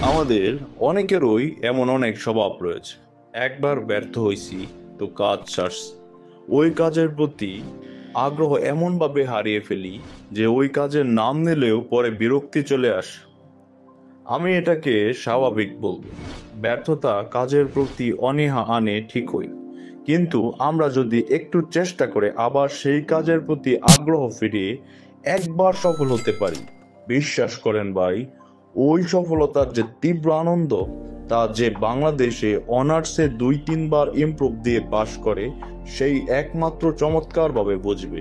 আমাদের অনেকেরই এমন অনেক স্বভাব রয়েছে। একবার ব্যর্থ হইছি তো কাজ ছাড়ছি। ওই কাজের প্রতি আগ্রহ এমনভাবে হারিয়ে ফেলি যে ওই কাজের নাম নিলেও পরে বিরক্তি চলে আসে। আমি এটাকে স্বাভাবিক বলবো। ব্যর্থতা কাজের প্রতি অনীহা আনে ঠিকই, কিন্তু আমরা যদি একটু চেষ্টা করে আবার সেই কাজের প্রতি আগ্রহ ফিরিয়ে একবার সফল হতে পারি, বিশ্বাস করেন ভাই, ওই সফলতার যে তীব্র আনন্দ, তা যে বাংলাদেশে অনার্সে 2-3 বার ইমপ্রুভ দিয়ে পাশ করে সেই একমাত্র চমৎকারভাবে বুঝবে।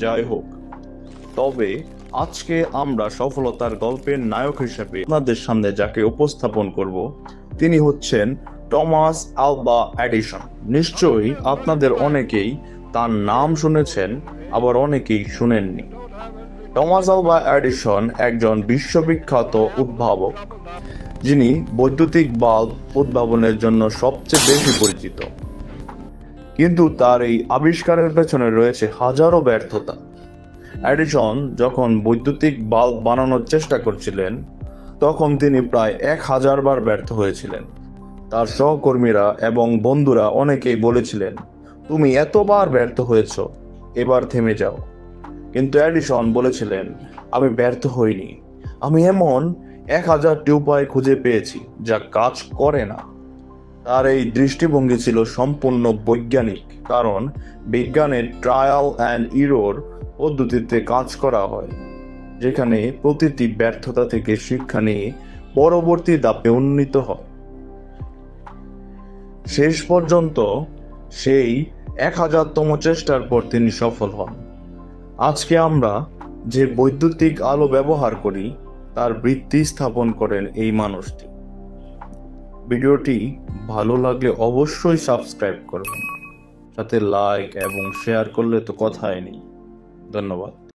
যাই হোক, তবে আজকে আমরা সফলতার গল্পের নায়ক হিসেবে আপনাদের সামনে যাকে উপস্থাপন করব, তিনি হচ্ছেন টমাস আলভা এডিসন। নিশ্চয়ই আপনাদের অনেকেই তার নাম শুনেছেন, আবার অনেকেই শুনেননি। টমাস আলভা এডিসন একজন বিশ্ববিখ্যাত উদ্ভাবক, যিনি বৈদ্যুতিক বাল্ব উদ্ভাবনের জন্য সবচেয়ে বেশি পরিচিত। কিন্তু তার এই আবিষ্কারের পেছনে রয়েছে হাজারো ব্যর্থতা। এডিসন যখন বৈদ্যুতিক বাল্ব বানানোর চেষ্টা করছিলেন, তখন তিনি প্রায় 1000 বার ব্যর্থ হয়েছিলেন। তার সহকর্মীরা এবং বন্ধুরা অনেকেই বলেছিলেন, তুমি এতবার ব্যর্থ হয়েছ, এবার থেমে যাও। কিন্তু এডিসন বলেছিলেন, আমি ব্যর্থ হইনি, আমি এমন 1000টি উপায় খুঁজে পেয়েছি যা কাজ করে না। তার এই দৃষ্টিভঙ্গি ছিল সম্পূর্ণ বৈজ্ঞানিক, কারণ বিজ্ঞানের ট্রায়াল অ্যান্ড ইরর পদ্ধতিতে কাজ করা হয়, যেখানে প্রতিটি ব্যর্থতা থেকে শিক্ষা নিয়ে পরবর্তী ধাপে উন্নীত হয়। শেষ পর্যন্ত সেই 1000তম চেষ্টার পর তিনি সফল হন। আজকে আমরা যে বৈদ্যুতিক আলো ব্যবহার করি, তার ভিত্তি স্থাপন করেন এই মানুষটি। ভিডিওটি ভালো লাগলে অবশ্যই সাবস্ক্রাইব করবেন, সাথে লাইক এবং শেয়ার করলে তো কথাই নেই। ধন্যবাদ।